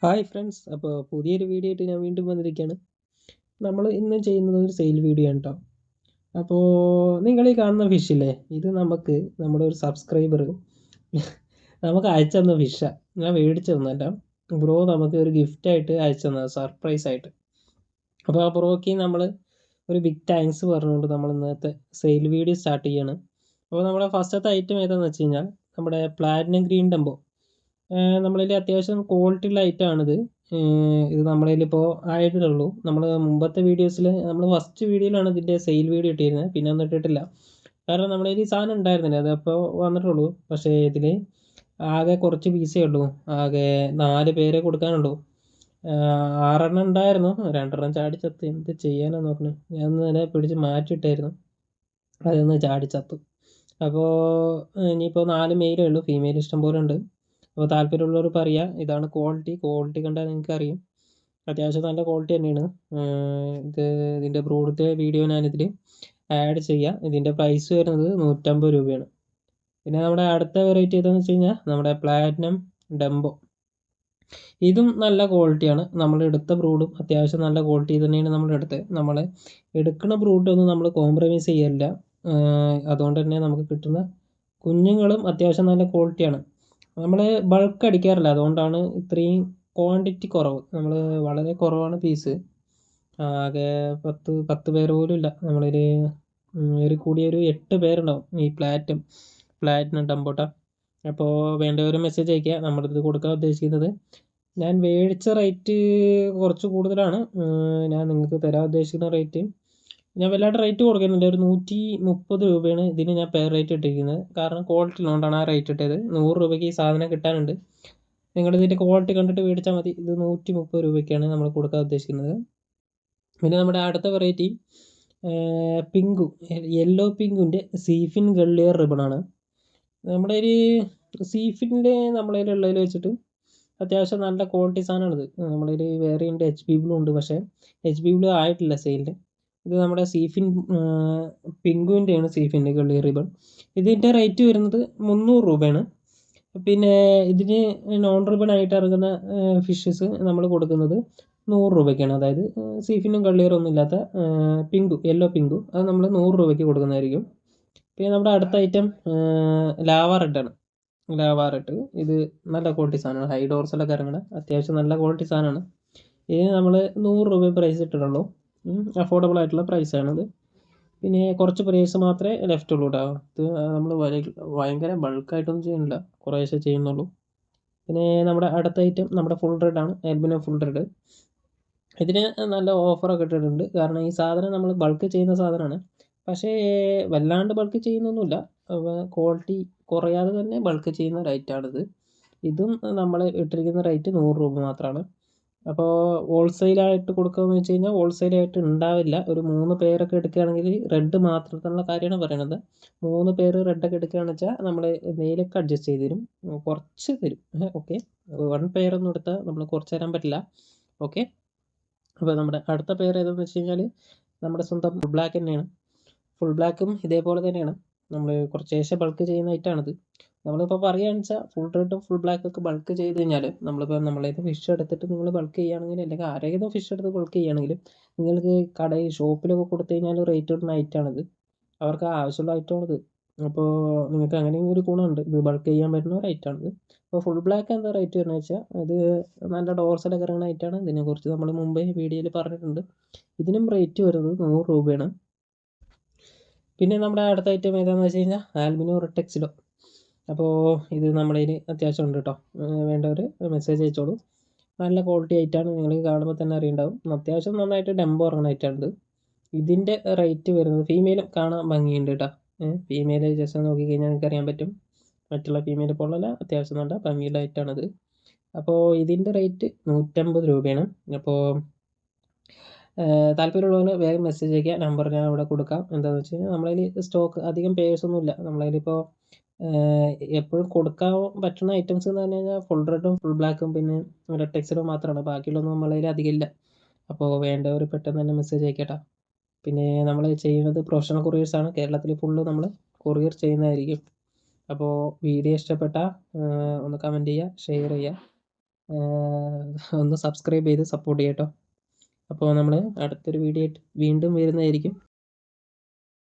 Hi friends, അപ്പോൾ പുതിയൊരു video ആയിട്ട് ഞാൻ വീണ്ടും വന്നിരിക്കുകയാണ്. നമ്മൾ ഇന്ന് ചെയ്യുന്നത് ഒരു സെയിൽ വീഡിയോ ആണ് കേട്ടോ. അപ്പോൾ നിങ്ങൾ ഈ കാണുന്ന ഫിഷില്ലേ, ഇത് നമ്മുടെ ഒരു സബ്സ്ക്രൈബർ നമുക്ക് അയച്ചു തന്ന ഫിഷാണ്. ഞാൻ മേടിച്ചു തന്നല്ല, ബ്രോ നമുക്ക് ഒരു ഗിഫ്റ്റായിട്ട് അയച്ചു തന്നത്, സർപ്രൈസ് ആയിട്ട്. അപ്പോൾ ആ ബ്രോയ്ക്ക് നമ്മൾ ഒരു ബിഗ് താങ്ക്സ് പറഞ്ഞുകൊണ്ട് നമ്മൾ ഇന്നത്തെ സെയിൽ വീഡിയോ സ്റ്റാർട്ട് ചെയ്യാണ്. അപ്പോൾ നമ്മുടെ ഫസ്റ്റത്തെ ഐറ്റം ഏതാണെന്ന് വെച്ച് കഴിഞ്ഞാൽ നമ്മുടെ പ്ലാറ്റിനം ഗ്രീൻ ടെമ്പോ. നമ്മളിൽ അത്യാവശ്യം ക്വാളിറ്റി ഉള്ള ഐറ്റമാണിത്. ഇത് നമ്മളിലിപ്പോൾ ആയിട്ടേ ഉള്ളൂ. നമ്മൾ മുമ്പത്തെ വീഡിയോസിൽ നമ്മൾ ഫസ്റ്റ് വീഡിയോയിലാണ് ഇതിൻ്റെ സെയിൽ വീഡിയോ ഇട്ടിരുന്നത്, പിന്നെ ഒന്നും ഇട്ടിട്ടില്ല. കാരണം നമ്മുടെ കയ്യിൽ ഈ സാധനം ഉണ്ടായിരുന്നില്ല, അതപ്പോൾ വന്നിട്ടുള്ളൂ. പക്ഷേ ഇതിൽ ആകെ കുറച്ച് പീസേ ഉള്ളൂ. ആകെ 4 പേരെ കൊടുക്കാനുള്ളൂ. 6 ഉണ്ടായിരുന്നു, 2 ചാടിച്ചത്ത്. എന്ത് ചെയ്യാനാന്ന് പറഞ്ഞു, ഞാൻ നേരെ പിടിച്ച് മാറ്റിയിട്ടായിരുന്നു, അതൊന്ന് ചാടിച്ചത്തു. അപ്പോൾ ഇനിയിപ്പോൾ 4 മെയിലേ ഉള്ളൂ, ഫീമെയിൽ ഇഷ്ടം പോലെ ഉണ്ട്. അപ്പോൾ താല്പര്യമുള്ളവർ പറയുക. ഇതാണ് ക്വാളിറ്റി കണ്ടാൽ നിങ്ങൾക്ക് അറിയും, അത്യാവശ്യം നല്ല ക്വാളിറ്റി തന്നെയാണ്. ഇതിൻ്റെ ബ്രൂഡത്തെ വീഡിയോ ഞാനിതിൽ ആഡ് ചെയ്യാം. ഇതിൻ്റെ പ്രൈസ് വരുന്നത് 150 രൂപയാണ്. പിന്നെ നമ്മുടെ അടുത്ത വെറൈറ്റി ഏതാണെന്ന് വെച്ച് കഴിഞ്ഞാൽ നമ്മുടെ പ്ലാറ്റിനം ഡംബോ. ഇതും നല്ല ക്വാളിറ്റിയാണ്. നമ്മൾ എടുത്ത ബ്രൂഡും അത്യാവശ്യം നല്ല ക്വാളിറ്റി തന്നെയാണ് നമ്മൾ എടുത്തത്. നമ്മൾ എടുക്കുന്ന ബ്രൂഡൊന്നും നമ്മൾ കോംപ്രമൈസ് ചെയ്യല്ല. അതുകൊണ്ട് തന്നെ നമുക്ക് കിട്ടുന്ന കുഞ്ഞുങ്ങളും അത്യാവശ്യം നല്ല ക്വാളിറ്റിയാണ്. നമ്മൾ ബൾക്ക് അടിക്കാറില്ല, അതുകൊണ്ടാണ് ഇത്രയും ക്വാണ്ടിറ്റി കുറവ്. നമ്മൾ വളരെ കുറവാണ് പീസ്. ആകെ 10 പേര് പോലും ഇല്ല നമ്മളിൽ. ഒരു കൂടിയൊരു 8 പേരുണ്ടാവും ഈ പ്ലാറ്റിനം ഡംബോട്ട. അപ്പോൾ വേണ്ടവർ മെസ്സേജ് അയയ്ക്കുക. നമ്മളിത് കൊടുക്കാൻ ഉദ്ദേശിക്കുന്നത്, ഞാൻ മേടിച്ച റേറ്റ് കുറച്ച് കൂടുതലാണ്. ഞാൻ നിങ്ങൾക്ക് തരാൻ ഉദ്ദേശിക്കുന്ന റേറ്റ് ഞാൻ വല്ലാണ്ട് റേറ്റ് കൊടുക്കുന്നില്ല. ഒരു 130 രൂപയാണ് ഇതിന് ഞാൻ പെയർ റേറ്റ് ഇട്ടിരിക്കുന്നത്. കാരണം ക്വാളിറ്റി ഉള്ളതുകൊണ്ടാണ് ആ റേറ്റ് ഇട്ടത്. 100 രൂപയ്ക്ക് ഈ സാധനം കിട്ടാനുണ്ട്. നിങ്ങളിതിൻ്റെ ക്വാളിറ്റി കണ്ടിട്ട് മേടിച്ചാൽ മതി. ഇത് 130 രൂപയ്ക്കാണ് നമ്മൾ കൊടുക്കാൻ ഉദ്ദേശിക്കുന്നത്. പിന്നെ നമ്മുടെ അടുത്ത വെറൈറ്റി പിങ്കു, യെല്ലോ പിങ്കുൻ്റെ സീഫിൻ ഗള്ളിയർ റിബണാണ്. നമ്മുടെ ഒരു സീഫിൻ്റെ നമ്മളതിൽ ഉള്ളതിൽ വെച്ചിട്ട് അത്യാവശ്യം നല്ല ക്വാളിറ്റി സാധനമാണിത്. നമ്മളതിൽ വേറെ ഉണ്ട്, HP ബ്ലൂ ഉണ്ട്. പക്ഷേ HP ബ്ലൂ ആയിട്ടില്ല സെയിലിന്. ഇത് നമ്മുടെ സീഫിൻ പിങ്കുവിൻ്റെയാണ്, സീഫിൻ്റെ ഗള്ളി റിബൺ. ഇതിൻ്റെ റേറ്റ് വരുന്നത് 300 രൂപയാണ്. പിന്നെ ഇതിന് നോൺ റിബൺ ആയിട്ട് ഇറങ്ങുന്ന ഫിഷസ് നമ്മൾ കൊടുക്കുന്നത് 100 രൂപയ്ക്കാണ്. അതായത് സീഫിനും ഗള്ളിയറും ഒന്നും ഇല്ലാത്ത യെല്ലോ പിങ്കു, അത് നമ്മൾ 100 രൂപയ്ക്ക് കൊടുക്കുന്നതായിരിക്കും. പിന്നെ നമ്മുടെ അടുത്ത ഐറ്റം ലാവ റെഡാണ്. ലാവ റെഡ് ഇത് നല്ല ക്വാളിറ്റി സാധനമാണ്. ഹൈ ഡോർസലൊക്കെ ഇറങ്ങണ അത്യാവശ്യം നല്ല ക്വാളിറ്റി സാധനമാണ്. ഇതിന് നമ്മൾ 100 രൂപ പ്രൈസ് ഇട്ടിട്ടുള്ളൂ. അഫോർഡബിൾ ആയിട്ടുള്ള പ്രൈസാണിത്. പിന്നെ കുറച്ച് പ്രൈസ് മാത്രമേ ലെഫ്റ്റ് ഉള്ളൂ കേട്ടോ. ഇത് നമ്മൾ ഭയങ്കര ബൾക്കായിട്ടൊന്നും ചെയ്യുന്നില്ല, കുറേശ്ശെ ചെയ്യുന്നുള്ളൂ. പിന്നെ നമ്മുടെ അടുത്ത ഐറ്റം നമ്മുടെ ഫുൾ റെഡാണ്, ആൽബിനോ ഫുൾ റെഡ്. ഇതിന് നല്ല ഓഫറൊക്കെ ഇട്ടിട്ടുണ്ട്. കാരണം ഈ സാധനം നമ്മൾ ബൾക്ക് ചെയ്യുന്ന സാധനമാണ്. പക്ഷേ വല്ലാണ്ട് ബൾക്ക് ചെയ്യുന്നൊന്നുമില്ല, ക്വാളിറ്റി കുറയാതെ തന്നെ ബൾക്ക് ചെയ്യുന്ന റേറ്റാണിത്. ഇതും നമ്മൾ ഇട്ടിരിക്കുന്ന റേറ്റ് 100 രൂപ മാത്രമാണ്. അപ്പോൾ ഹോൾസെയിലായിട്ട് കൊടുക്കുകയെന്ന് വെച്ച് കഴിഞ്ഞാൽ ഹോൾസെയിലായിട്ട് ഉണ്ടാവില്ല. ഒരു 3 പേരൊക്കെ എടുക്കുകയാണെങ്കിൽ, റെഡ് മാത്രത്തിനുള്ള കാര്യമാണ് പറയണത്. 3 പേര് റെഡൊക്കെ എടുക്കുകയാണെന്ന് വെച്ചാൽ നമ്മൾ എന്തെങ്കിലുമൊക്കെ അഡ്ജസ്റ്റ് ചെയ്ത് തരും, കുറച്ച് തരും. ഓക്കെ, 1 പെയറൊന്നും എടുത്താൽ നമ്മൾ കുറച്ച് തരാൻ പറ്റില്ല. ഓക്കെ. അപ്പോൾ നമ്മുടെ അടുത്ത പെയർ ഏതാണെന്ന് വെച്ച് കഴിഞ്ഞാൽ നമ്മുടെ സ്വന്തം ഫുൾ ബ്ലാക്ക് തന്നെയാണ്. ഫുൾ ബ്ലാക്കും ഇതേപോലെ തന്നെയാണ്. നമ്മൾ കുറച്ചേശ്ശെ ബൾക്ക് ചെയ്യുന്ന ഐറ്റമാണിത്. നമ്മളിപ്പോൾ പറയുകയാണെന്ന് വെച്ചാൽ ഫുൾ റെഡും ഫുൾ ബ്ലാക്കും ഒക്കെ ബൾക്ക് ചെയ്ത് കഴിഞ്ഞാൽ, നമ്മളിപ്പോൾ നമ്മളേത് ഫിഷ് എടുത്തിട്ട് നിങ്ങൾ ബൾക്ക് ചെയ്യുകയാണെങ്കിൽ, അല്ലെങ്കിൽ ആരെങ്കിലും ഫിഷ് എടുത്ത് ബൾക്ക് ചെയ്യുകയാണെങ്കിൽ, നിങ്ങൾക്ക് കടയിൽ ഷോപ്പിലൊക്കെ കൊടുത്തു കഴിഞ്ഞാൽ റേറ്റ് ഇടുന്ന ഐറ്റമാണിത്. അവർക്ക് ആവശ്യമുള്ള ഐറ്റമാണിത്. അപ്പോൾ നിങ്ങൾക്ക് അങ്ങനെയും ഒരു ഗുണമുണ്ട്, ഇത് ബൾക്ക് ചെയ്യാൻ പറ്റുന്ന ഒരു ഐറ്റമാണിത്. അപ്പോൾ ഫുൾ ബ്ലാക്ക് എന്താ റേറ്റ് വരുന്നത് വെച്ചാൽ, ഇത് നല്ല ഡോർസലൊക്കെ ഇറങ്ങുന്ന ഐറ്റമാണ്. ഇതിനെക്കുറിച്ച് നമ്മൾ മുമ്പേ വീഡിയോയിൽ പറഞ്ഞിട്ടുണ്ട്. ഇതിനും റേറ്റ് വരുന്നത് 100 രൂപയാണ്. പിന്നെ നമ്മുടെ അടുത്ത ഐറ്റം ഏതാണെന്ന് വെച്ച് കഴിഞ്ഞാൽ ആൽബിനോ റെഡ്. അപ്പോൾ ഇത് നമ്മുടെ കയ്യിൽ അത്യാവശ്യം ഉണ്ട് കേട്ടോ. വേണ്ടവർ മെസ്സേജ് അയച്ചോളൂ. നല്ല ക്വാളിറ്റി ആയിട്ടാണ്, നിങ്ങൾ കാണുമ്പോൾ തന്നെ അറിയുണ്ടാവും. അത്യാവശ്യം നന്നായിട്ട് ഡെമ്പോ ഇറങ്ങുന്ന ഐറ്റമാണിത്. ഇതിൻ്റെ റേറ്റ് വരുന്നത്, ഫീമെയിലും കാണാൻ ഭംഗിയുണ്ട് കേട്ടോ. ഫീമെയിൽ ജസ്റ്റ് നോക്കിക്കഴിഞ്ഞാൽ നിങ്ങൾക്ക് അറിയാൻ പറ്റും. മറ്റുള്ള ഫീമെയിൽ പോലല്ല, അത്യാവശ്യം നല്ല ഭംഗിയുള്ള ഐറ്റമാണിത്. അപ്പോൾ ഇതിൻ്റെ റേറ്റ് 150 രൂപയാണ്. അപ്പോൾ താല്പര്യമുള്ളവർ വേഗം മെസ്സേജ് അയക്കുക. നമ്പർ ഞാൻ ഇവിടെ കൊടുക്കാം. എന്താണെന്ന് വെച്ച് കഴിഞ്ഞാൽ നമ്മളതിൽ സ്റ്റോക്ക് അധികം പേഴ്സൊന്നുമില്ല. നമ്മളതിലിപ്പോൾ എപ്പോഴും കൊടുക്കാൻ പറ്റുന്ന ഐറ്റംസ് എന്ന് പറഞ്ഞു കഴിഞ്ഞാൽ ഫുൾ റെഡും ഫുൾ ബ്ലാക്കും പിന്നെ റെഡ് ടെക്സിലും മാത്രമാണ്. ബാക്കിയുള്ളൊന്നും നമ്മളതിൽ അധികം ഇല്ല. അപ്പോൾ വേണ്ടവർ പെട്ടെന്ന് തന്നെ മെസ്സേജ് അയക്കട്ടോ. പിന്നെ നമ്മൾ ചെയ്യുന്നത് പ്രൊഫഷണൽ കൊറിയേഴ്സാണ്. കേരളത്തിൽ ഫുള്ള് നമ്മൾ കൊറിയർ ചെയ്യുന്നതായിരിക്കും. അപ്പോൾ വീഡിയോ ഇഷ്ടപ്പെട്ടാൽ ഒന്ന് കമൻറ്റ് ചെയ്യുക, ഷെയർ ചെയ്യുക. ഒന്ന് സബ്സ്ക്രൈബ് ചെയ്ത് സപ്പോർട്ട് ചെയ്യട്ടോ. അപ്പോൾ നമ്മൾ അടുത്തൊരു വീഡിയോ ആയിട്ട് വീണ്ടും വരുന്നതായിരിക്കും.